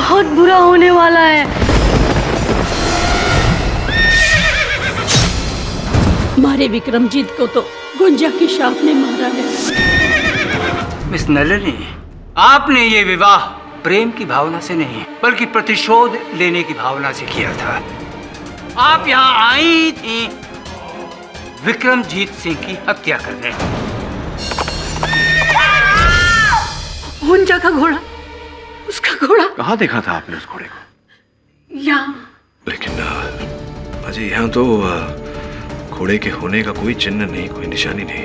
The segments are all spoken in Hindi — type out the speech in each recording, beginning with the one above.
बहुत बुरा होने वाला है। हमारे विक्रमजीत को तो गुंजा के शाप ने मारा है। मिस नलिनी, आपने ये विवाह प्रेम की भावना से नहीं बल्कि प्रतिशोध लेने की भावना से किया था। आप यहाँ आई थी विक्रमजीत सिंह की हत्या करने। गुंजा का घोड़ा, उसका घोड़ा कहाँ देखा था आपने उस घोड़े को? यहाँ। लेकिन अजय यहाँ तो घोड़े के होने का कोई चिन्ह नहीं, कोई निशानी नहीं।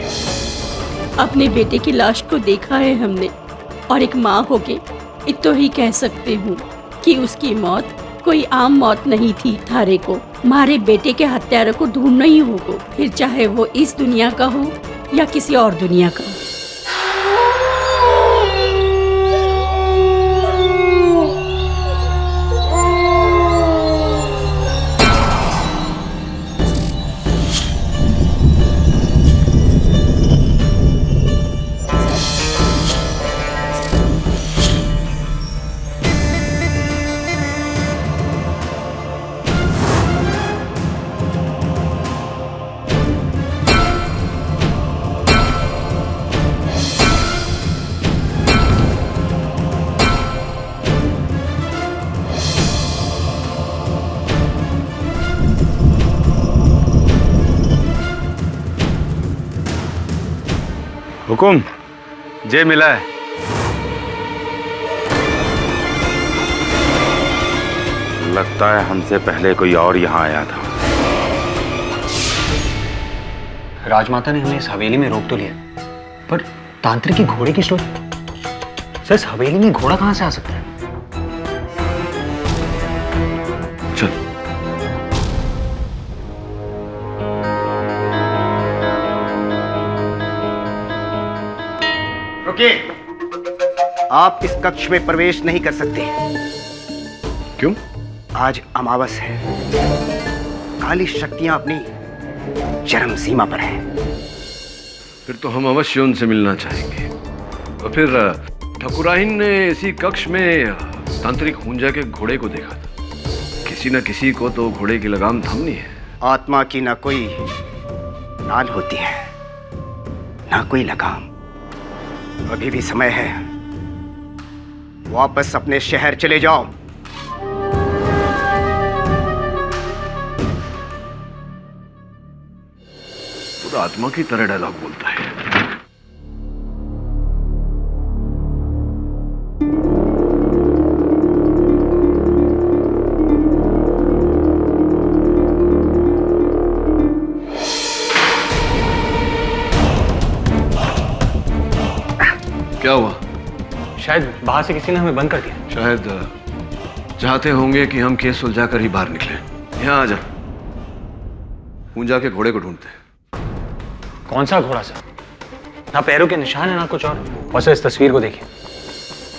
अपने बेटे की लाश को देखा है हमने, और एक माँ होके इतना ही कह सकते हूँ कि उसकी मौत कोई आम मौत नहीं थी। थारे को हमारे बेटे के हत्यारों को ढूंढना ही होगा, फिर चाहे वो इस दुनिया का हो या किसी और दुनिया का। हुकुम, जे मिला है। लगता है हमसे पहले कोई और यहाँ आया था। राजमाता ने हमें इस हवेली में रोक तो लिया, पर तांत्रिक की घोड़े की स्टोरी। सर, इस हवेली में घोड़ा कहाँ से आ सकता है? चल। रुकिए, आप इस कक्ष में प्रवेश नहीं कर सकते। क्यों? आज अमावस है, काली शक्तियां अपनी चरम सीमा पर हैं। फिर तो हम अवश्य उनसे मिलना चाहेंगे। तो फिर ठकुराइन ने इसी कक्ष में तांत्रिक हुंजा के घोड़े को देखा था। किसी न किसी को तो घोड़े की लगाम थामनी है। आत्मा की ना कोई नाल होती है, ना कोई लगाम। अभी भी समय है, वापस अपने शहर चले जाओ। पूरा आत्मा की तरह डायलॉग बोलता है। क्या हुआ? शायद बाहर से किसी ने हमें बंद कर दिया। शायद चाहते होंगे कि हम केस सुलझा कर ही बाहर निकले। यहाँ आ जा, हुंजा के घोड़े को ढूंढते हैं। कौन सा घोड़ा सर? ना पैरों के निशान है ना कुछ और सर इस तस्वीर को देखिए।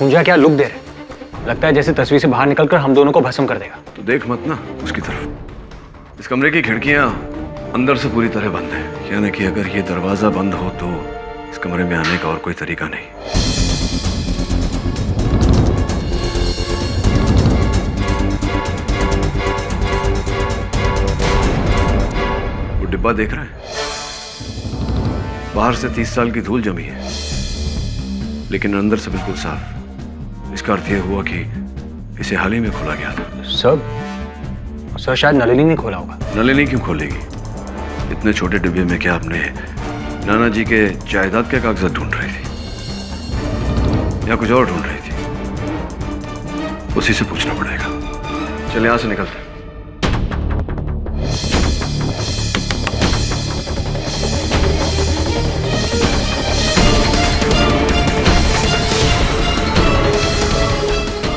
हुंजा क्या लुक दे रहे, लगता है जैसे तस्वीर से बाहर निकलकर हम दोनों को भस्म कर देगा। तो देख मत ना उसकी तरफ। इस कमरे की खिड़कियां अंदर से पूरी तरह बंद है, यानी कि अगर ये दरवाजा बंद हो तो इस कमरे में आने का और कोई तरीका नहीं। वो डिब्बा देख रहे हैं? बाहर से 30 साल की धूल जमी है, लेकिन अंदर से बिल्कुल साफ। इसका अर्थ यह हुआ कि इसे हाल ही में खोला गया था। सर शायद नलिनी ने खोला होगा। नलिनी क्यों खोलेगी? इतने छोटे डिब्बे में क्या अपने नाना जी के जायदाद के कागजात ढूंढ रही थी या कुछ और ढूंढ रही थी? उसी से पूछना पड़ेगा। चल यहां से निकलते हैं।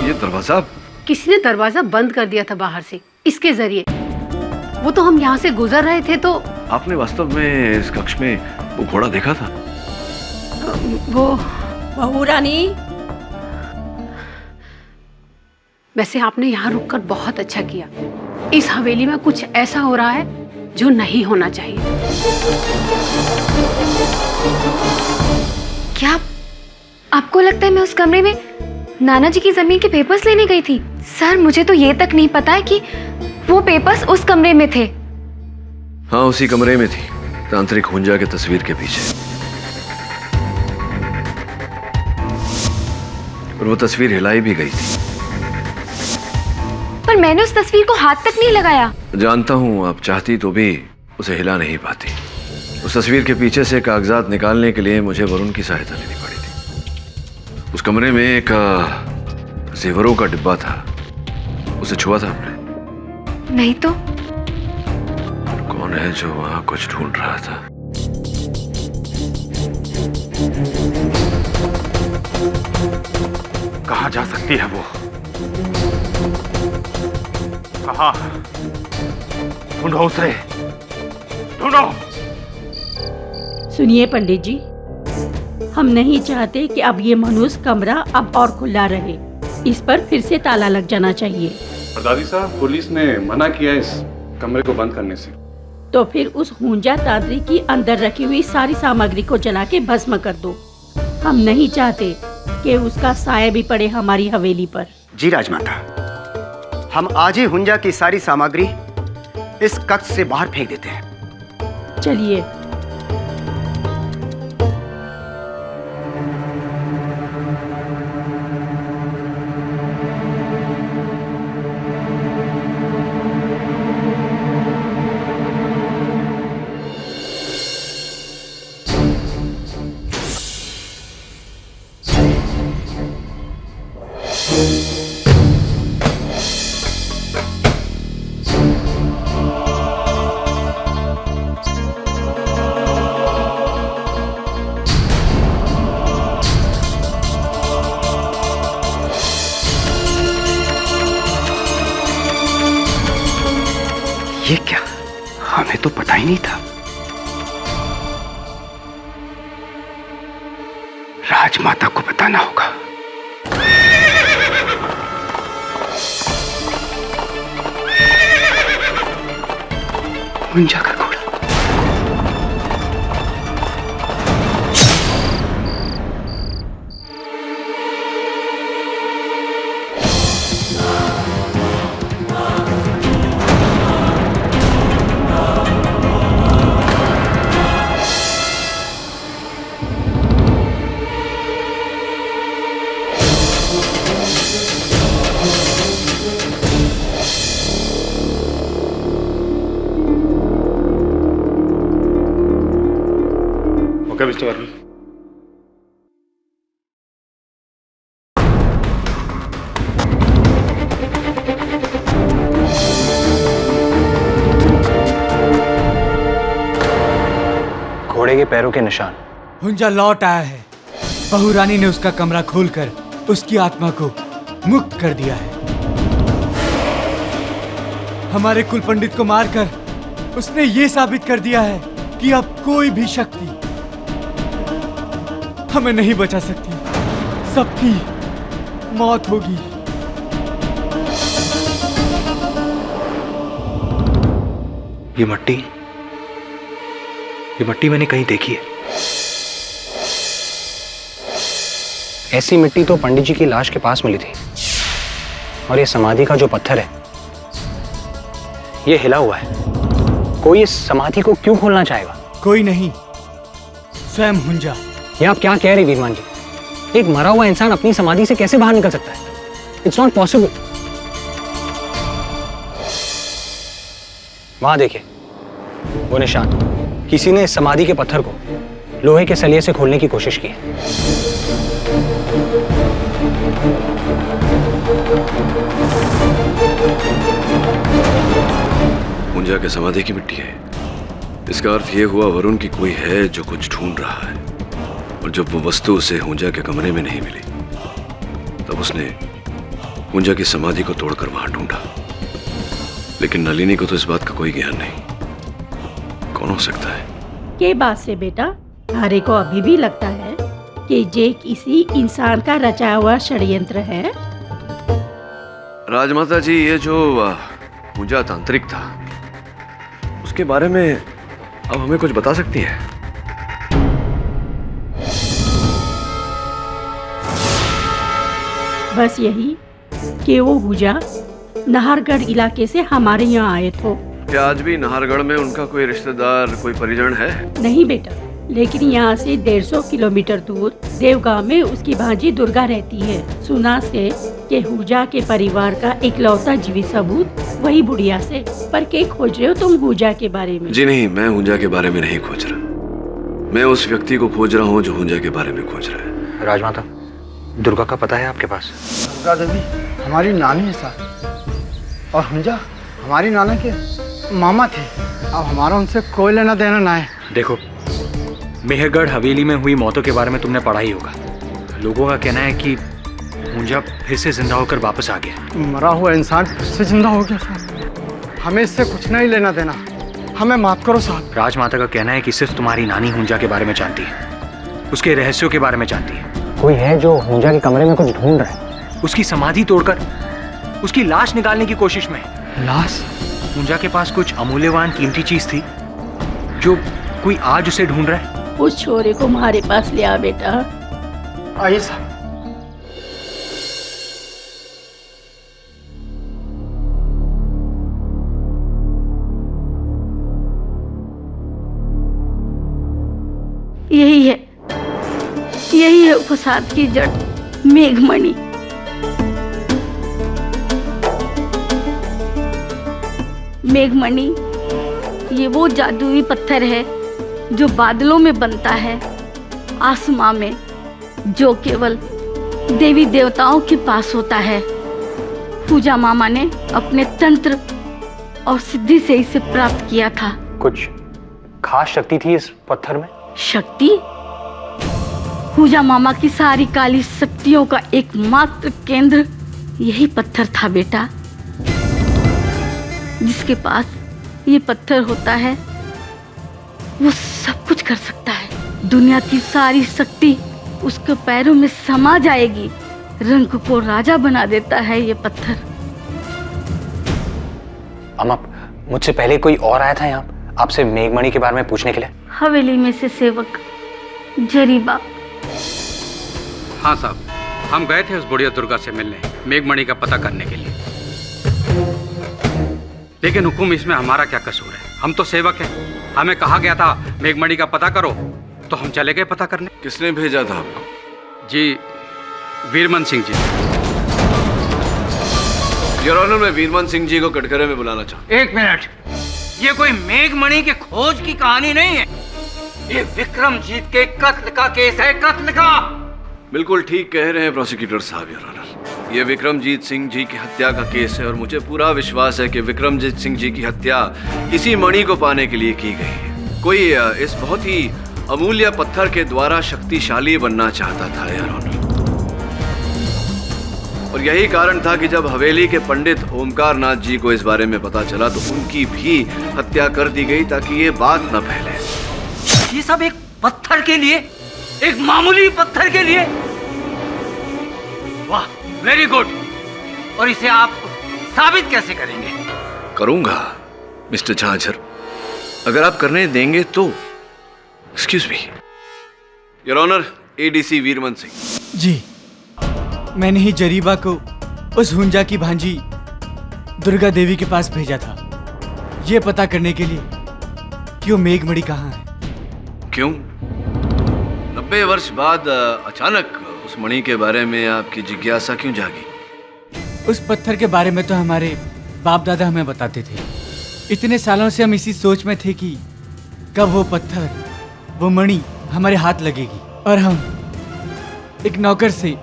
ये दरवाजा किसी ने दरवाजा बंद कर दिया था बाहर से, इसके जरिए। वो तो हम यहाँ से गुजर रहे थे तो। आपने वास्तव में इस कक्ष में वो घोड़ा देखा था? वो बहू रानी, वैसे आपने यहाँ रुककर बहुत अच्छा किया। इस हवेली में कुछ ऐसा हो रहा है जो नहीं होना चाहिए। क्या आपको लगता है मैं उस कमरे में नाना जी की जमीन के पेपर्स लेने गई थी। सर मुझे तो ये तक नहीं पता है कि वो पेपर्स उस कमरे में थे। हाँ, उसी कमरे में थी, तांत्रिक हुंजा की तस्वीर के पीछे। और वो तस्वीर हिलाई भी गई थी। पर मैंने उस तस्वीर को हाथ तक नहीं लगाया। जानता हूं, आप चाहती तो भी उसे हिला नहीं पाती। उस तस्वीर के पीछे से कागजात निकालने के लिए मुझे वरुण की सहायता लेनी पड़ी थी। उस कमरे में एक जेवरों का डिब्बा था, उसे छुआ था आपने? नहीं तो। कौन है जो वहां कुछ ढूंढ रहा था? कहाँ जा सकती है वो? कहाँ? ढूंढो उसे, ढूंढो। सुनिए पंडित जी, हम नहीं चाहते कि अब ये मनुष्य कमरा अब और खुला रहे। इस पर फिर से ताला लग जाना चाहिए। और दादी साहब, पुलिस ने मना किया इस कमरे को बंद करने से। तो फिर उस हुंजा तांत्रिक की अंदर रखी हुई सारी सामग्री को जला के भस्म कर दो। हम नहीं चाहते कि उसका साया भी पड़े हमारी हवेली पर। जी राजमाता, हम आज ही हुंजा की सारी सामग्री इस कक्ष से बाहर फेंक देते हैं। चलिए। ये क्या? हमें तो पता ही नहीं था। राजमाता को बताना होगा। हुंजा का घोड़ा। Okay mister Verma. घोड़े के पैरों के निशान। हुंजा लौट आया है। बहू रानी ने उसका कमरा खोलकर उसकी आत्मा को मुक्त कर दिया है। हमारे कुल पंडित को मारकर उसने ये साबित कर दिया है कि अब कोई भी शक्ति हमें नहीं बचा सकती। सबकी मौत होगी। ये मिट्टी मैंने कहीं देखी है। ऐसी मिट्टी तो पंडित जी की लाश के पास मिली थी। और ये समाधि का जो पत्थर है, ये हिला हुआ है। कोई इस समाधि को क्यों खोलना चाहेगा? कोई नहीं, स्वयं हुंजा। ये आप क्या कह रहे वीरमान जी? एक मरा हुआ इंसान अपनी समाधि से कैसे बाहर निकल सकता है? It's not possible. वहां देखिए, वो निशान। किसी ने इस समाधि के पत्थर को लोहे के सलिए से खोलने की कोशिश की है। हुंजा के समाधि की मिट्टी है। इसका अर्थ यह हुआ वरुण की कोई है जो कुछ ढूंढ रहा है। और जब वो वस्तु उसे हुंजा के कमरे में नहीं मिली, तब उसने हुंजा की समाधि को तोड़कर वहां ढूंढा। लेकिन नलिनी को तो इस बात का कोई ज्ञान नहीं। कौन हो सकता है? के बात से बेटा, थारे को अभी भी लगता है कि ये किसी इंसान का रचा हुआ षड्यंत्र है? राजमाता जी, ये जो हुंजा तांत्रिक था, उसके बारे में अब हमें कुछ बता सकती हैं? बस यही कि वो हुजा नाहरगढ़ इलाके से हमारे यहाँ आए थे। क्या आज भी नाहरगढ़ में उनका कोई रिश्तेदार, कोई परिजन है? नहीं बेटा, लेकिन यहाँ से 150 किलोमीटर दूर देवगांव में उसकी भांजी दुर्गा रहती है। सुना से कि हुजा के परिवार का इकलौता जीवित सबूत वही बुढ़िया से। पर क्या खोज रहे हो तुम हुजा के बारे में? जी नहीं, मैं हुंजा के बारे में नहीं खोज रहा। मैं उस व्यक्ति को खोज रहा हूँ जो हुंजा के बारे में खोज रहा है। राजमाता, दुर्गा का पता है आपके पास? दुर्गा देवी हमारी नानी है साहब, और हुंजा हमारी नाना के मामा थे। अब हमारा उनसे कोई लेना देना ना है। देखो, मेहरगढ़ हवेली में हुई मौतों के बारे में तुमने पढ़ा ही होगा। लोगों का कहना है कि हुंजा फिर से जिंदा होकर वापस आ गया। मरा हुआ इंसान फिर से जिंदा हो गया साहब। हमें इससे कुछ नहीं लेना देना, हमें माफ करो साहब। राजमाता का कहना है कि सिर्फ तुम्हारी नानी हुंजा के बारे में जानती है, उसके रहस्यों के बारे में जानती है। कोई है जो हुंजा के कमरे में कुछ ढूंढ रहा है, उसकी समाधि तोड़कर उसकी लाश निकालने की कोशिश में। लाश? हुंजा के पास कुछ अमूल्यवान कीमती चीज थी जो कोई आज उसे ढूंढ रहा है। उस छोरे को हमारे पास ले आ बेटा। आइए साहब। यही है फसाद की जड़, मेघमणि। मेघमणि ये वो जादुई पत्थर है जो बादलों में बनता है, आसमां में, जो केवल देवी देवताओं के पास होता है। पूजा मामा ने अपने तंत्र और सिद्धि से इसे प्राप्त किया था। कुछ खास शक्ति थी इस पत्थर में? शक्ति? पूजा मामा की सारी काली शक्तियों का एकमात्र केंद्र यही पत्थर था बेटा। जिसके पास ये पत्थर होता है वो सब कुछ कर सकता है। दुनिया की सारी शक्ति उसके पैरों में समा जाएगी। रंग को राजा बना देता है ये पत्थर। अम्मा, मुझसे पहले कोई और आया था यहाँ आपसे मेघमणि के बारे में पूछने के लिए? हवेली में से सेवक जरीबा। हाँ साहब, हम गए थे उस बुढ़िया दुर्गा से मिलने, मेघमणि का पता करने के लिए। लेकिन हुकुम इसमें हमारा क्या कसूर है? हम तो सेवक हैं। हमें कहा गया था मेघमणि का पता करो, तो हम चले गए पता करने। किसने भेजा था आपको? जी, वीरमन सिंह जी। योर ऑनर, मैं वीरमन सिंह जी को कटघरे में बुलाना चाहता हूं। एक मिनट, ये कोई मेघमणि के खोज की कहानी नहीं है। ये विक्रमजीत के कत्ल का केस है, कत्ल का। बिल्कुल ठीक कह रहे हैं प्रोसिक्यूटर साहब, योर ऑनर। ये विक्रमजीत सिंह जी की हत्या का केस है और मुझे पूरा विश्वास है कि विक्रमजीत सिंह जी की हत्या इसी मणि को पाने के लिए की गई है। कोई इस बहुत ही अमूल्य पत्थर के द्वारा शक्तिशाली बनना चाहता था, योर ऑनर। और यही कारण था कि जब हवेली के पंडित ओमकार नाथ जी को इस बारे में पता चला तो उनकी भी हत्या कर दी गई ताकि ये बात न फैले। ये सब एक पत्थर के लिए, एक मामूली पत्थर के लिए? वाह, वेरी गुड। और इसे आप साबित कैसे करेंगे? करूंगा मिस्टर झांझर, अगर आप करने देंगे तो। Excuse me your honour, ADC Veerman Singh ji. मैंने ही जरीबा को उस हुंजा की भांजी दुर्गा देवी के पास भेजा था, ये पता करने के लिए कि वो मेघमणि कहाँ है। क्यों? 90 वर्ष बाद अचानक उस मणि के बारे में आपकी जिज्ञासा क्यों जागी? उस पत्थर के बारे में तो हमारे बाप दादा हमें बताते थे। इतने सालों से हम इसी सोच में थे कि कब वो पत्थर, वो मणि हमारे हाथ लगेगी और हम एक नौकर से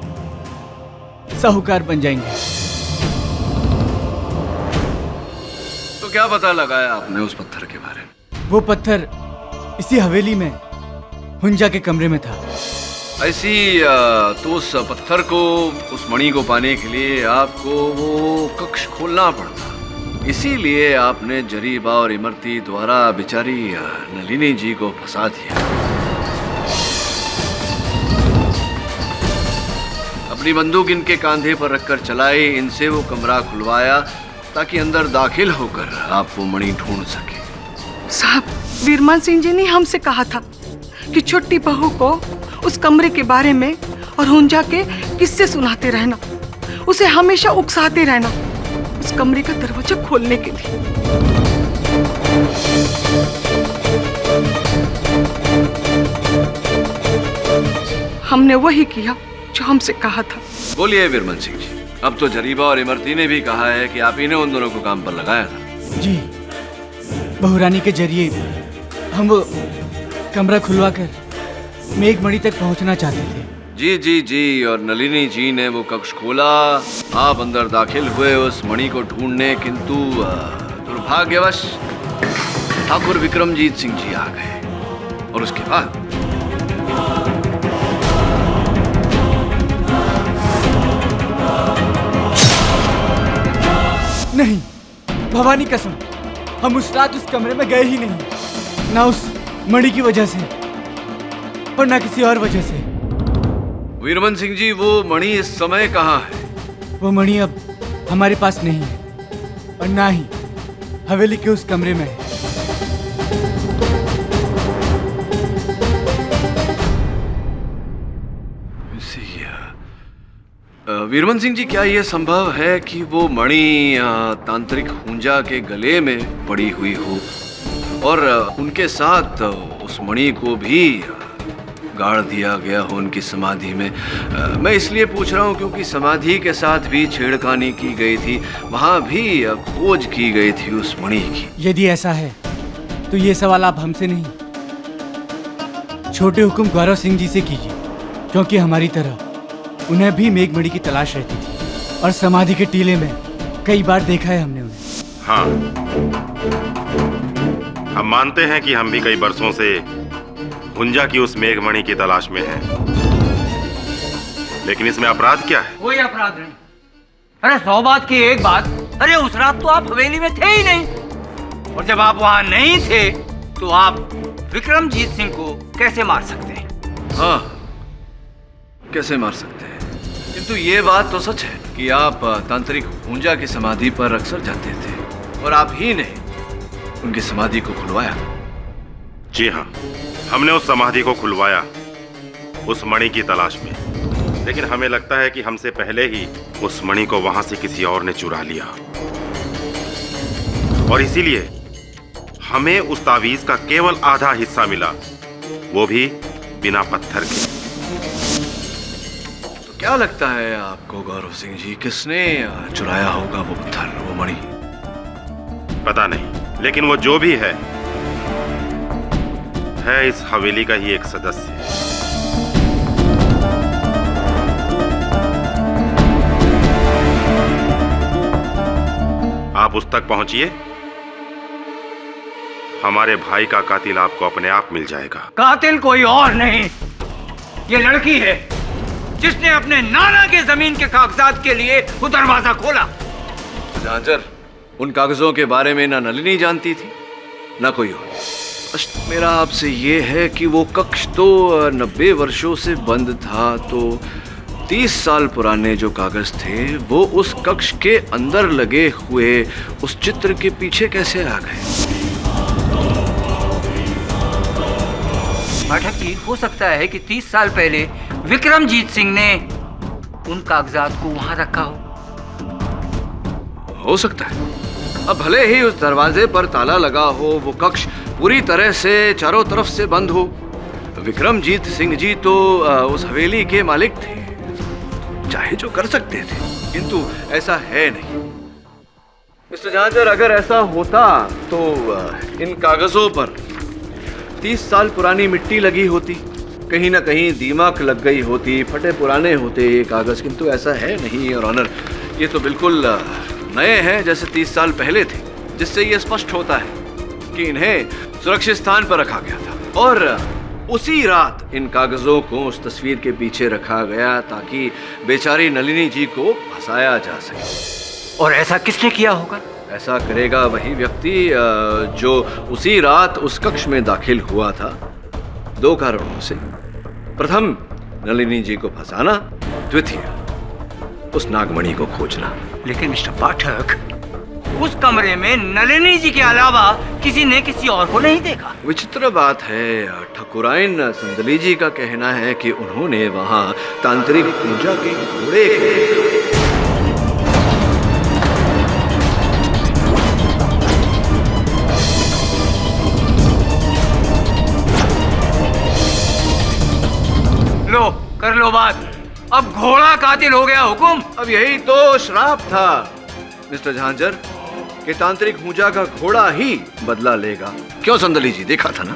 साहूकार बन जाएंगे। तो क्या पता लगाया आपने उस पत्थर के बारे में? वो पत्थर इसी हवेली में हुंजा के कमरे में था। ऐसी तो उस पत्थर को, उस मणि को पाने के लिए आपको वो कक्ष खोलना पड़ता। इसीलिए आपने जरीबा और इमरती द्वारा बेचारी नलिनी जी को फंसा दिया। अपनी बंदूक इनके कांधे पर रखकर चलाई, इनसे वो कमरा खुलवाया ताकि अंदर दाखिल होकर आप वो मणि ढूंढ सके। साहब, वीरमन सिंह जी ने हमसे कहा था कि छोटी बहू को उस कमरे के बारे में और हुंजा के किस्से सुनाते रहना। उसे हमेशा उकसाते रहना उस कमरे का दरवाजा खोलने के लिए। हमने वही किया जो हमसे कहा था। बोलिए वीरमन सिंह जी, अब तो जरीबा और इमरती ने भी कहा है कि आप ही ने उन दोनों को काम पर लगाया था। जी, बहुरानी के जरिए हम वो कमरा खुलवा कर मेघमणि तक पहुंचना चाहते थे। जी जी जी, और नलिनी जी ने वो कक्ष खोला, आप अंदर दाखिल हुए उस मणि को ढूंढने, किंतु दुर्भाग्यवश ठाकुर विक्रमजीत सिंह जी आ गए। और उसके बाद नहीं, भवानी कसम, हम उस रात उस कमरे में गए ही नहीं, ना उस मणि की वजह से और ना किसी और वजह से। वीरमन सिंह जी, वो मणि इस समय कहाँ है? वो मणि अब हमारे पास नहीं है और ना ही हवेली के उस कमरे में है। वीरमन सिंह जी, क्या यह संभव है कि वो मणि तांत्रिक हुंजा के गले में पड़ी हुई हो और उनके साथ उस मणि को भी गाड़ दिया गया हो उनकी समाधि में? मैं इसलिए पूछ रहा हूँ क्योंकि समाधि के साथ भी छेड़खानी की गई थी, वहाँ भी खोज की गई थी उस मणि की। यदि ऐसा है तो ये सवाल आप हमसे नहीं, छोटे हुकुम गौरव सिंह जी से कीजिए, क्योंकि हमारी तरह उन्हें भी मेघमणि की तलाश रहती थी और समाधि के टीले में कई बार देखा है हमने उन्हें। हाँ, हम मानते हैं कि हम भी कई बरसों से हुंजा की उस मेघमणि की तलाश में हैं। लेकिन इसमें अपराध क्या है? कोई अपराध नहीं। अरे 100 बात की एक बात, अरे उस रात तो आप हवेली में थे ही नहीं, और जब आप वहां नहीं थे तो आप विक्रमजीत सिंह को कैसे मार सकते हैं? हाँ, कैसे मार सकते हैं, किंतु ये बात तो सच है कि आप तांत्रिक हुंजा की समाधि पर अक्सर जाते थे और आप ही ने उनकी समाधि को खुलवाया। जी हाँ, हमने उस समाधि को खुलवाया उस मणि की तलाश में, लेकिन हमें लगता है कि हमसे पहले ही उस मणि को वहां से किसी और ने चुरा लिया, और इसीलिए हमें उस तावीज का केवल आधा हिस्सा मिला, वो भी बिना पत्थर के। तो क्या लगता है आपको गौरव सिंह जी, किसने चुराया होगा वो पत्थर, वो मणि? पता नहीं, लेकिन वो जो भी है इस हवेली का ही एक सदस्य। आप उस तक पहुंचिए, हमारे भाई का कातिल आपको अपने आप मिल जाएगा। कातिल कोई और नहीं, ये लड़की है जिसने अपने नाना के जमीन के कागजात के लिए वो दरवाजा खोला। झांझर, उन कागजों के बारे में ना नलिनी जानती थी ना कोई और। प्रश्न मेरा आपसे ये है कि वो कक्ष तो 90 वर्षों से बंद था, तो 30 साल पुराने जो कागज थे वो उस कक्ष के अंदर लगे हुए उस चित्र के पीछे कैसे आ गए? पाठक जी, हो सकता है कि 30 साल पहले विक्रमजीत सिंह ने उन कागजात को वहां रखा हो सकता है। अब भले ही उस दरवाजे पर ताला लगा हो, वो कक्ष पूरी तरह से चारों तरफ से बंद हो, विक्रमजीत सिंह जी तो उस हवेली के मालिक थे, चाहे जो कर सकते थे, किंतु ऐसा है नहीं। मिस्टर झांझर, अगर ऐसा होता तो इन कागजों पर 30 साल पुरानी मिट्टी लगी होती, कहीं ना कहीं दीमक लग गई होती, फटे पुराने होते ये कागज, किंतु ऐसा है नहीं। और ऑनर, ये तो बिल्कुल नए हैं जैसे 30 साल पहले थे, जिससे ये स्पष्ट होता है कि इन्हें सुरक्षित स्थान पर रखा गया था और उसी रात इन कागजों को उस तस्वीर के पीछे रखा गया ताकि बेचारी नलिनी जी को फंसाया जा सके। और ऐसा किसने किया होगा? ऐसा करेगा वही व्यक्ति जो उसी रात उस कक्ष में दाखिल हुआ था, 2 कारणों से। प्रथम, नलिनी जी को फंसाना, द्वितीय, उस नागमणि को खोजना। लेकिन मिस्टर पाठक, उस कमरे में नलिनी जी के अलावा किसी ने किसी और को नहीं देखा। विचित्र बात है, ठाकुराइन संदली जी का कहना है कि उन्होंने वहां तांत्रिक पूजा के घोड़े को देखा। लो कर लो बात। अब घोड़ा कातिल हो गया हुकुम। अब यही तो श्राप था मिस्टर झांझर कि तांत्रिक हुंजा का घोड़ा ही बदला लेगा। क्यों संदली जी, देखा था ना?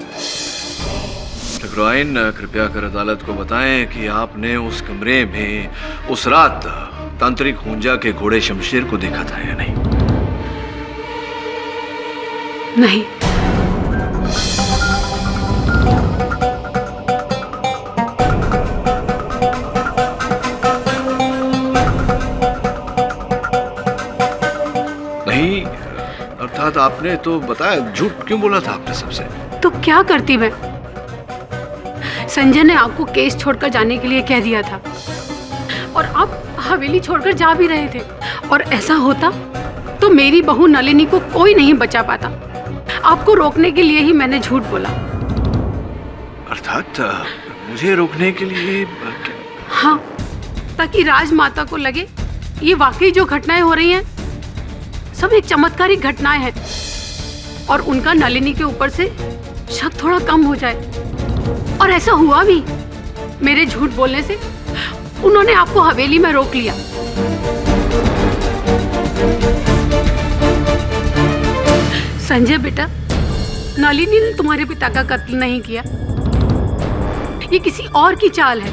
ठकुराइन, कृपया कर अदालत को बताएं कि आपने उस कमरे में उस रात तांत्रिक हुंजा के घोड़े शमशेर को देखा था या नहीं? नहीं। नहीं, अर्थात आपने तो बताया, झूठ क्यों बोला था आपने सबसे? तो क्या करती मैं? संजय ने आपको केस छोड़कर जाने के लिए कह दिया था और आप हवेली छोड़कर जा भी रहे थे, और ऐसा होता तो मेरी बहू नलिनी को कोई नहीं बचा पाता। आपको रोकने के लिए ही मैंने झूठ बोला। अर्थात मुझे रोकने के लिए? हाँ, ताकि राजमाता को लगे ये वाकई जो घटनाएं हो रही हैं सब एक चमत्कारिक घटनाएं हैं, और उनका नलिनी के ऊपर से शक थोड़ा कम हो जाए। और ऐसा हुआ भी। मेरे झूठ बोलने से उन्होंने आपको हवेली में रोक लिया। संजय बेटा, नलिनी ने तुम्हारे पिता का कत्ल नहीं किया, ये किसी और की चाल है,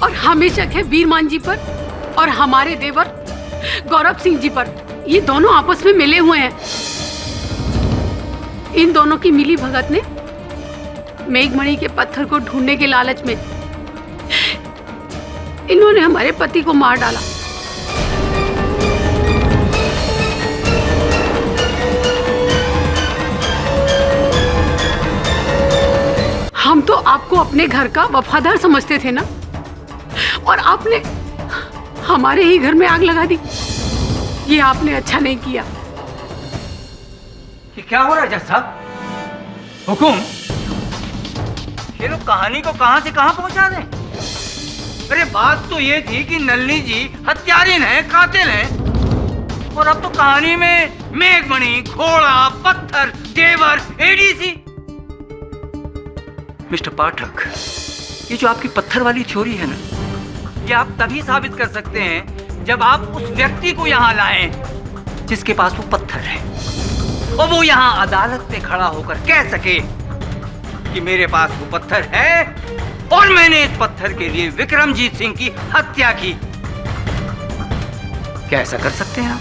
और हमें शक है वीरमान जी पर और हमारे देवर गौरव सिंह जी पर। ये दोनों आपस में मिले हुए हैं। इन दोनों की मिली भगत ने मेघमणि के पत्थर को ढूंढने के लालच में इन्होंने हमारे पति को मार डाला। हम तो आपको अपने घर का वफादार समझते थे ना, और आपने हमारे ही घर में आग लगा दी। ये आपने अच्छा नहीं किया। ये क्या हो रहा है जज साहब? हुकुम, ये लोग कहानी को कहां से कहां पहुंचा दें? अरे बात तो ये थी कि नलिनी जी हत्यारिन है, कातिल है, और अब तो कहानी में मेघमणि, घोड़ा, पत्थर, देवर, एडीसी। मिस्टर पाठक, ये जो आपकी पत्थर वाली थ्योरी है ना, ये आप तभी साबित कर सकते हैं जब आप उस व्यक्ति को यहाँ लाएं जिसके पास वो पत्थर है, और वो यहाँ अदालत में खड़ा होकर कह सके कि मेरे पास वो पत्थर है और मैंने इस पत्थर के लिए विक्रमजीत सिंह की हत्या की। क्या ऐसा कर सकते हैं आप?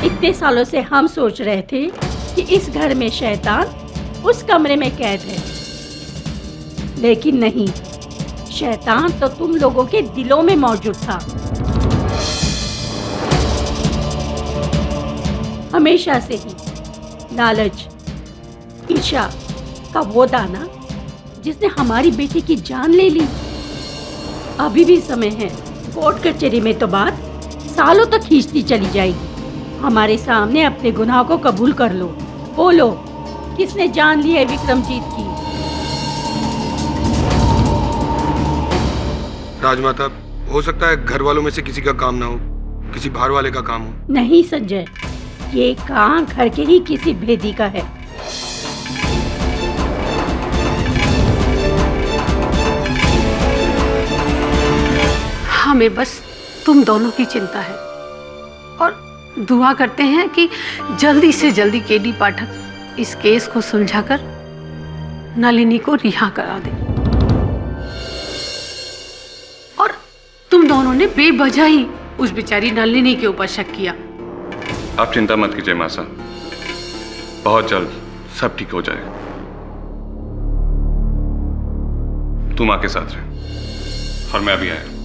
इतने सालों से हम सोच रहे थे कि इस घर में शैतान उस कमरे में कैद है, लेकिन नहीं, शैतान तो तुम लोगों के दिलों में मौजूद था। हमेशा से ही लालच, ईर्ष्या का वो दाना जिसने हमारी बेटी की जान ले ली। अभी भी समय है, कोर्ट कचहरी में तो बात सालों तक खींचती चली जाएगी। हमारे सामने अपने गुनाह को कबूल कर लो। बोलो, किसने जान ली है विक्रमजीत की? राजमाता, हो सकता है घर वालों में से किसी का काम ना हो, किसी बाहर वाले का काम हो। नहीं संजय, ये काम घर के ही किसी भेदी का है। हमें बस तुम दोनों की चिंता है, और दुआ करते हैं कि जल्दी से जल्दी केडी पाठक इस केस को सुलझाकर नलिनी को रिहा करा दे। और तुम दोनों ने बेवजह ही उस बेचारी नलिनी के ऊपर शक किया। आप चिंता मत कीजिए मां साहब, बहुत जल्द सब ठीक हो जाएगा। तुम मां के साथ रहे और मैं अभी आया।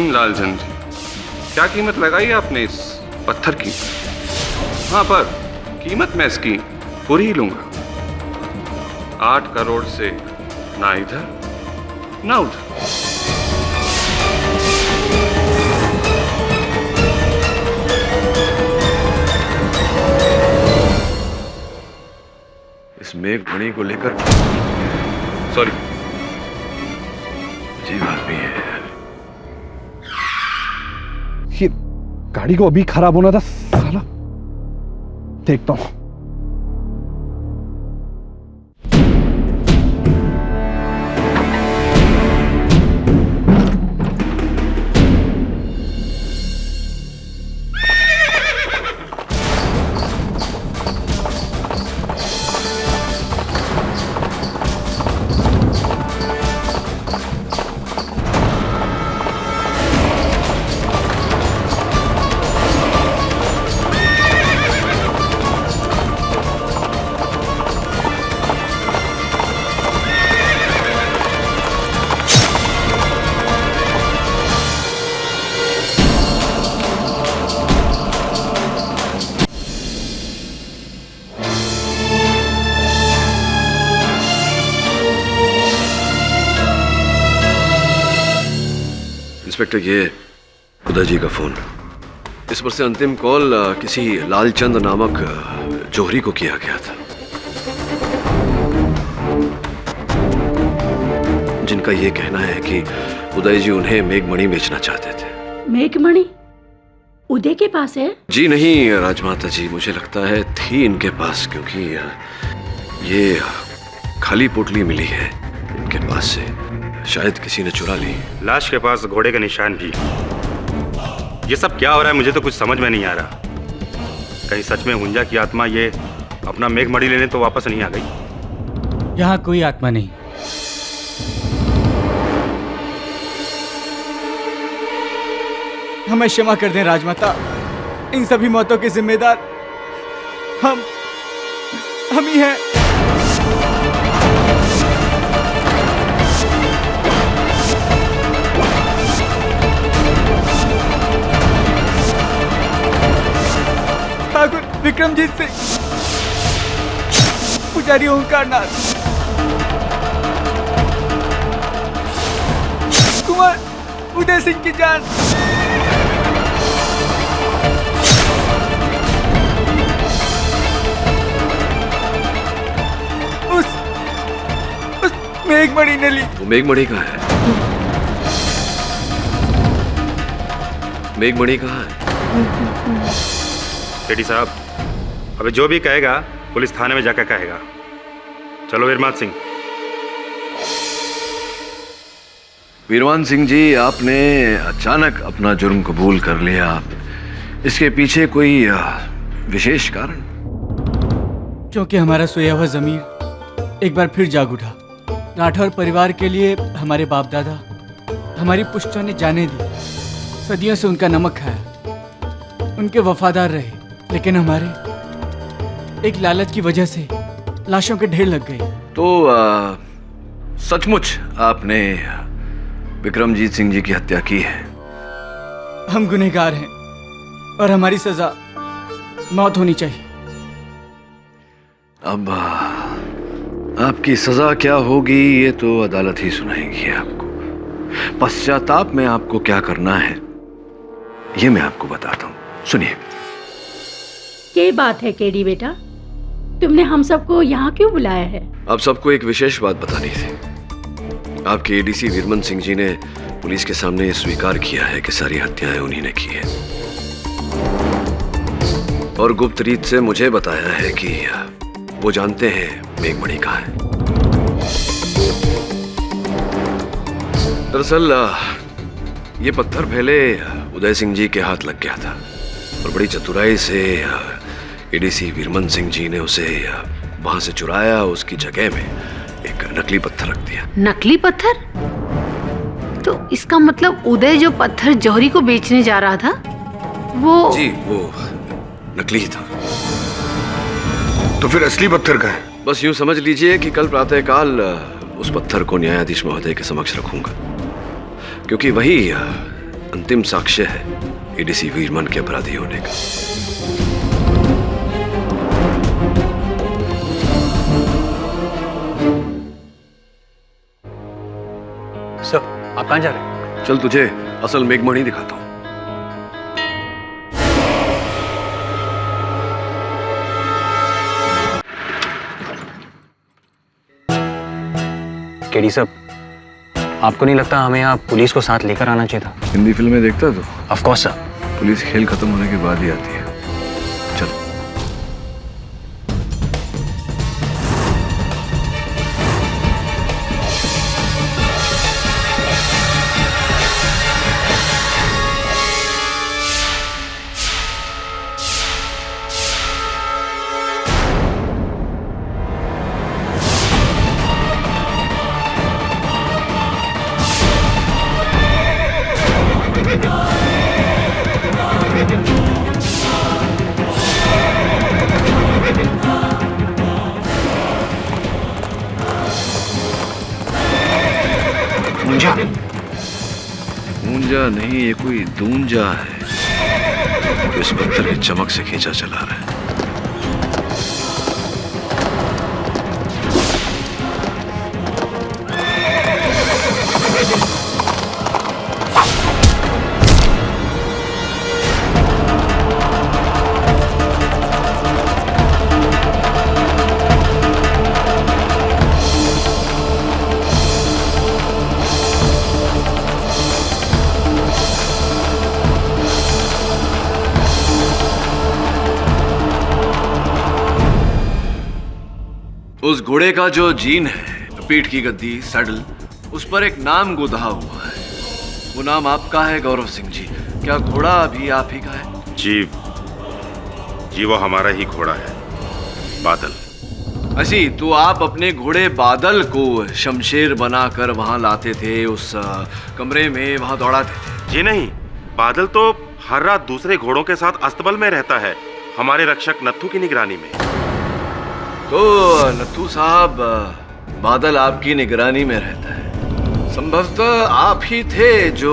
लालचंद जी, क्या कीमत लगाई आपने इस पत्थर की? हाँ, पर कीमत मैं इसकी पूरी ही लूंगा। 8 करोड़ से ना इधर ना उधर। इस मेघमणि को लेकर सॉरी, अजीब आदमी है यार। ये गाड़ी को अभी खराब होना था साला। देखता हूं। इंस्पेक्टर, ये उदय जी का फोन। इस पर से अंतिम कॉल किसी लालचंद नामक जौहरी को किया गया था, जिनका ये कहना है कि उदय जी उन्हें मेघमणि बेचना चाहते थे। मेघमणि उदय के पास है? जी नहीं राजमाता जी, मुझे लगता है थी इनके पास, क्योंकि ये खाली पोटली मिली है इनके पास से। शायद किसी ने चुरा ली। लाश के पास घोड़े के निशान भी। ये सब क्या हो रहा है मुझे तो कुछ समझ में नहीं आ रहा। कहीं सच में हुंजा की आत्मा ये अपना मेघमणि लेने तो वापस नहीं आ गई? यहाँ कोई आत्मा नहीं। हमें क्षमा कर दें राजमाता, इन सभी मौतों के जिम्मेदार हम ही हैं। ठाकुर विक्रमजीत सिंह, पुजारी ओंकारनाथ, कुमार उदय सिंह की जान। उस मेघमणि ने ली। वो मेघमणि कहाँ है? मेघमणि कहाँ है? सेठी साहब, अबे जो भी कहेगा पुलिस थाने में जाकर कहेगा। चलो वीरमान सिंह। वीरमान सिंह जी, आपने अचानक अपना जुर्म कबूल कर लिया। इसके पीछे कोई विशेष कारण? क्योंकि हमारा सोया हुआ जमीर एक बार फिर जाग उठा। राठौर परिवार के लिए हमारे बाप दादा, हमारी पुश्तों ने जाने दी। सदियों से उनका नमक खाया, उनके वफादार रहे, लेकिन हमारे एक लालच की वजह से लाशों के ढेर लग गए। तो सचमुच आपने विक्रमजीत सिंह जी की हत्या की है? हम गुनहगार हैं और हमारी सजा मौत होनी चाहिए। अब आपकी सजा क्या होगी ये तो अदालत ही सुनाएगी आपको। पश्चाताप में आपको क्या करना है ये मैं आपको बताता हूँ। सुनिए। क्या बात है केडी बेटा, तुमने हम सबको यहाँ क्यों बुलाया है? आप सबको एक विशेष बात बतानी थी। आपके एडीसी वीरमन सिंह जी ने पुलिस के सामने स्वीकार किया है कि सारी हत्याएं उन्हीं ने की है, और गुप्त रीत से मुझे बताया है कि वो जानते हैं मेघमणि कहाँ है। दरअसल ये पत्थर पहले उदय सिंह जी के हाथ लग गया था, और बड़ी चतुराई से एडीसी वीरमन सिंह जी ने उसे वहां से चुराया, उसकी जगह में एक नकली पत्थर रख दिया। नकली पत्थर? तो इसका मतलब उदय जो पत्थर जौहरी को बेचने जा रहा था वो? जी, वो नकली ही था। तो फिर असली पत्थर का है? बस यूं समझ लीजिए कि कल प्रातःकाल उस पत्थर को न्यायाधीश महोदय के समक्ष रखूंगा, क्योंकि वही अंतिम साक्ष्य है एडीसी वीरमन के अपराधी होने का। सर, आप कहाँ जा रहे हैं? चल तुझे असल मेघमणि दिखाता हूं। केडी साहब, आपको नहीं लगता हमें यहाँ पुलिस को साथ लेकर आना चाहिए था? हिंदी फिल्में देखता है तो? Of course sir. पुलिस खेल खत्म होने के बाद ही आती है। चल। ऊंजा नहीं, ये कोई दूंजा है तो इस पत्थर की चमक से खींचा चला रहा है। उस घोड़े का जो जीन है, पीठ की गद्दी, सैडल, उस पर एक नाम गुदहा हुआ है। वो नाम आपका है गौरव सिंह जी। क्या घोड़ा अभी आप ही का है? जी वो हमारा ही घोड़ा है, बादल। असी तो आप अपने घोड़े बादल को शमशेर बनाकर वहां लाते थे, उस कमरे में वहां दौड़ाते थे? जी नहीं, बादल तो हर रात दूसरे घोड़ों के साथ अस्तबल में रहता है, हमारे रक्षक नत्थू की निगरानी में। तो नत्थू साहब, बादल आपकी निगरानी में रहता है। संभवतः आप ही थे जो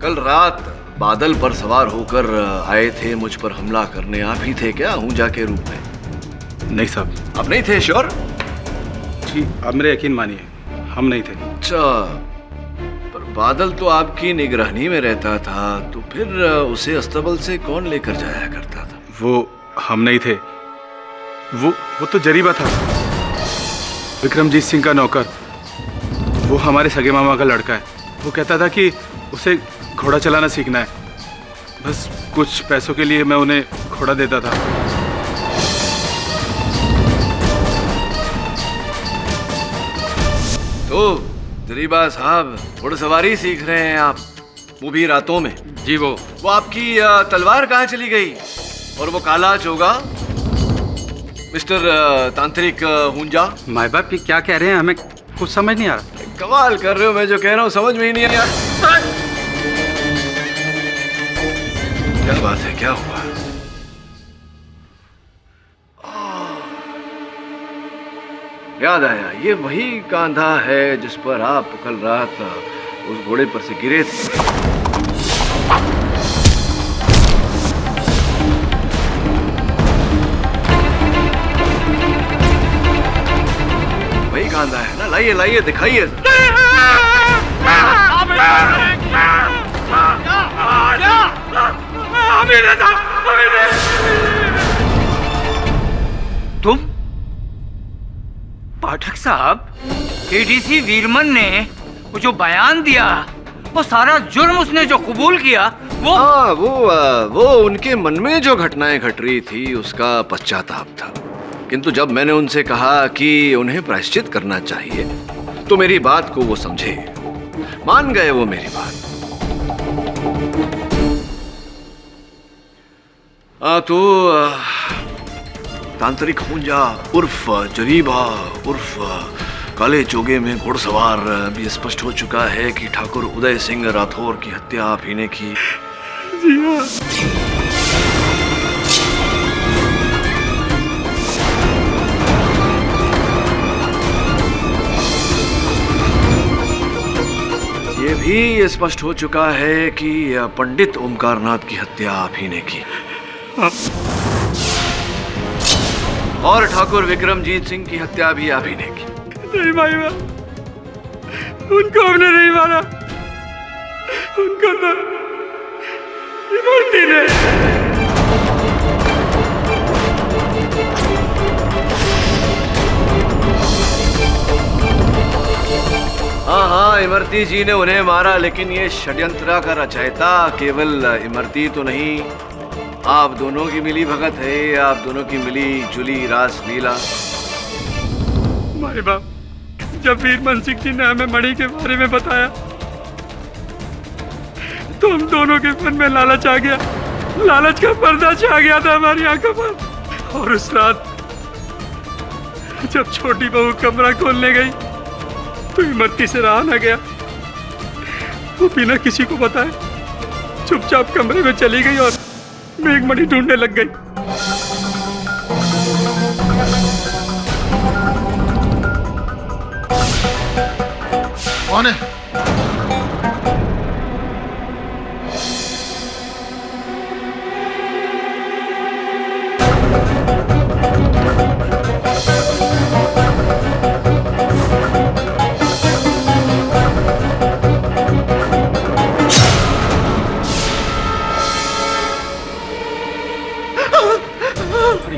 कल रात बादल पर सवार होकर आए थे मुझ पर हमला करने। आप ही थे क्या ऊंजा के रूप में? नहीं साहब। आप नहीं थे? श्योर? जी आप मेरे यकीन मानिए, हम नहीं थे। अच्छा, पर बादल तो आपकी निगरानी में रहता था, तो फिर उसे अस्तबल से कौन लेकर जाया करता था? वो हम नहीं थे, वो तो जरीबा था, विक्रमजीत सिंह का नौकर। वो हमारे सगे मामा का लड़का है। वो कहता था कि उसे घोड़ा चलाना सीखना है, बस कुछ पैसों के लिए मैं उन्हें घोड़ा देता था। तो जरीबा साहब, घोड़सवारी सीख रहे हैं आप, वो भी रातों में? जी वो आपकी तलवार कहाँ चली गई? और वो काला चोगा, मिस्टर तांत्रिक हुंजा? माय बाप, ये क्या कह रहे हैं? हमें कुछ समझ नहीं आ रहा। कमाल कर रहे हो, मैं जो कह रहा हूँ समझ में ही नहीं आ रहा। क्या बात है, क्या हुआ? याद आया, ये वही कांधा है जिस पर आप कल रात उस घोड़े पर से गिरे थे। कांधा है ना? लाइए लाइए, दिखाइए। तुम पाठक साहब, एडीसी वीरमन ने वो जो बयान दिया, वो सारा जुर्म उसने जो कबूल किया, वो हाँ, वो उनके मन में जो घटनाएं घट रही थी उसका पश्चाताप था। किंतु जब मैंने उनसे कहा कि उन्हें प्रायश्चित करना चाहिए, तो मेरी बात को वो समझे, मान गए वो मेरी बात। तो तांत्रिक हुंजा उर्फ जरीबा उर्फ काले चोगे में घुड़सवार भी स्पष्ट हो चुका है कि ठाकुर उदय सिंह राठौर की हत्या आप ही ने की। जी हाँ। ये भी स्पष्ट हो चुका है कि पंडित ओमकारनाथ की हत्या आप ही ने की और ठाकुर विक्रमजीत सिंह की हत्या भी आप ही ने की। नहीं भाई, उनको हमने नहीं मारा, उनको तो इमरती ने। हाँ, इमरती जी ने उन्हें मारा, लेकिन ये षड्यंत्र का रचयिता केवल इमरती तो नहीं, आप दोनों की मिली भगत है, आप दोनों की मिली जुली रास लीला। माई बाप, जब वीर मनसिंह जी ने हमें मणि के बारे में बताया तो हम दोनों के मन में लालच आ गया, लालच का पर्दा छा गया था हमारी आंखों पर। और उस रात जब छोटी बहू कमरा खोलने गई तो इमरती से रहा ना गया, वो बिना किसी को बताए चुपचाप कमरे में चली गई और मेघमणि ढूंढने लग गई। कौन है?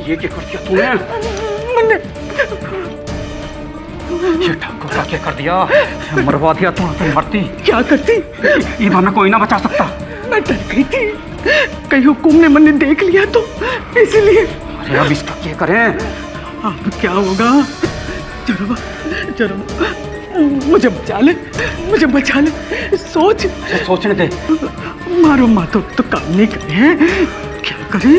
ये क्या कर दिया तूने? ये ठाकुर का क्या कर दिया? मरवा दिया तूने। मरती क्या करती? ये भावना कोई ना बचा सकता। मैं डर गई थी, कहीं हुकुम ने मैंने देख लिया तो इसलिए। अरे अब इसका क्या करें? अब क्या होगा? जरा मुझे बचा ले, मुझे बचा ले। सोचने दे। मारो मातो तो काम नहीं करे, क्या करें?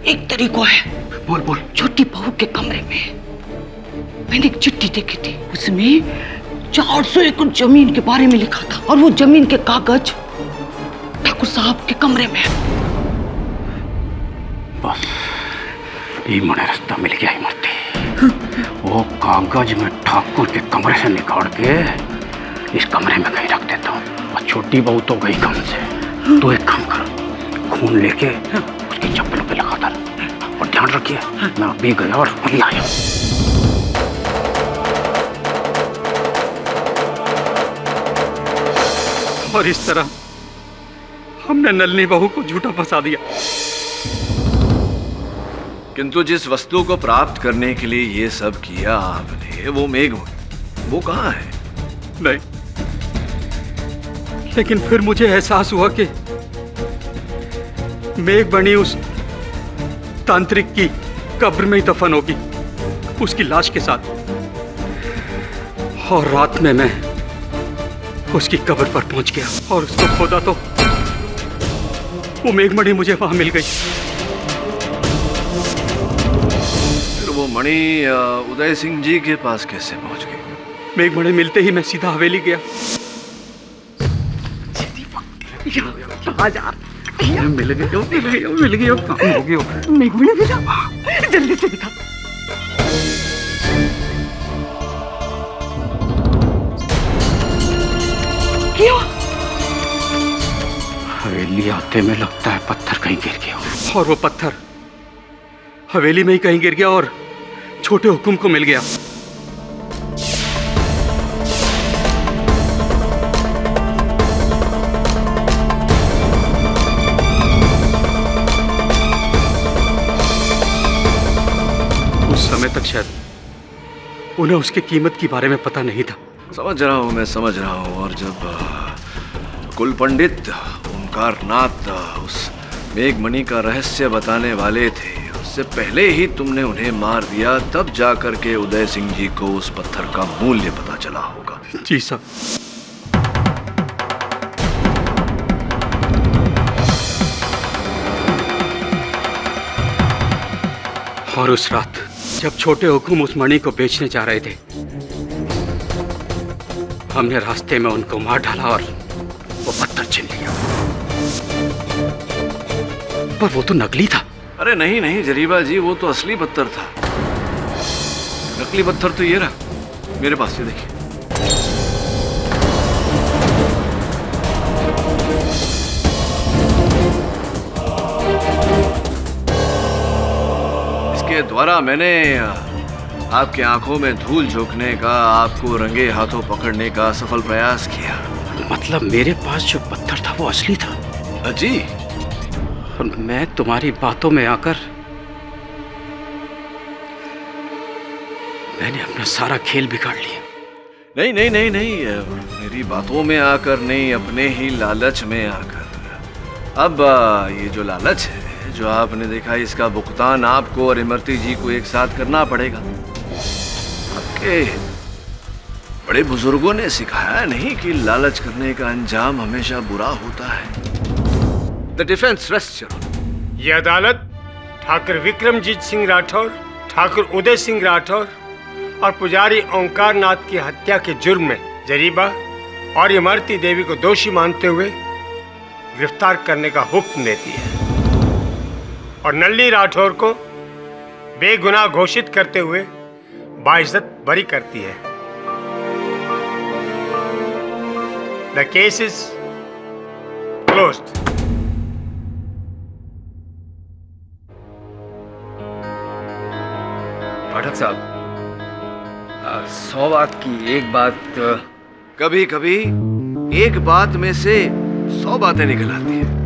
एक तरीका है। बोल बोल। छोटी बहू के कमरे में मैंने एक चिट्ठी देखी थी, उसमें 400 एकड़ जमीन के बारे में लिखा था और वो जमीन के कागज ठाकुर साहब के कमरे में है। बस ये मने रास्ता मिल गया इमरती। वो कागज में ठाकुर के कमरे से निकाल के इस कमरे में कहीं रख देता हूँ और छोटी बहू तो गई काम से। तो एक काम कर, खून लेके उसकी चप्पलों पे लगा दर और ध्यान रखिए मैं अभी गया और अभी आया। और इस तरह हमने नलनी बहू को झूठा फंसा दिया। किंतु जिस वस्तु को प्राप्त करने के लिए ये सब किया आपने, वो मेघमणि, वो कहाँ है? नहीं, लेकिन फिर मुझे एहसास हुआ कि मेघमणि उस तांत्रिक की कब्र में ही दफन होगी, उसकी लाश के साथ। और रात में मैं उसकी कब्र पर पहुंच गया और उसको खोदा तो वो मेघमणि मुझे वहां मिल गई। फिर वो मणि उदय सिंह जी के पास कैसे पहुंच गई? मेघमणि मिलते ही मैं सीधा हवेली गया। मिल गई काम हो गया। मेघमणि मिला, जल्दी से दिखा। क्या? हवेली आते में लगता है पत्थर कहीं गिर गया और वो पत्थर हवेली में ही कहीं गिर गया और छोटे हुकुम को मिल गया। उस समय तक शायद उन्हें उसकी कीमत के बारे में पता नहीं था। समझ रहा हूँ, मैं समझ रहा हूँ। और जब कुल पंडित ओमकारनाथ उस मेघमणि का रहस्य बताने वाले थे, उससे पहले ही तुमने उन्हें मार दिया, तब जाकर के उदय सिंह जी को उस पत्थर का मूल्य पता चला होगा। जी साहब। और उस रात जब छोटे हुकुम उस मणि को बेचने जा रहे थे, हमने रास्ते में उनको मार डाला और वो पत्थर छीन लिया। पर वो तो नकली था। अरे नहीं नहीं जरीबा जी, वो तो असली पत्थर था। नकली पत्थर तो ये रहा। मेरे पास ये देखिए। इसके द्वारा मैंने आपके आंखों में धूल झोंकने का, आपको रंगे हाथों पकड़ने का सफल प्रयास किया। मतलब मेरे पास जो पत्थर था वो असली था? जी। और मैं तुम्हारी बातों में आकर मैंने अपना सारा खेल बिगाड़ लिया। नहीं नहीं नहीं नहीं, मेरी बातों में आकर नहीं, अपने ही लालच में आकर। अब ये जो लालच है जो आपने देखा, इसका भुगतान आपको और इमरती जी को एक साथ करना पड़ेगा। आपके बड़े बुजुर्गों ने सिखाया नहीं कि लालच करने का अंजाम हमेशा बुरा होता है। The defence rest your honour. ये अदालत ठाकुर विक्रमजीत सिंह राठौर, ठाकुर उदय सिंह राठौर और पुजारी ओंकार नाथ की हत्या के जुर्म में जरीबा और इमरती देवी को दोषी मानते हुए गिरफ्तार करने का हुक्म देती है और नल्ली राठौर को बेगुनाह घोषित करते हुए बाइज्जत बरी करती है। The case is closed. Pathak साहब, 100 बात की एक बात। कभी कभी एक बात में से 100 बातें निकल आती हैं।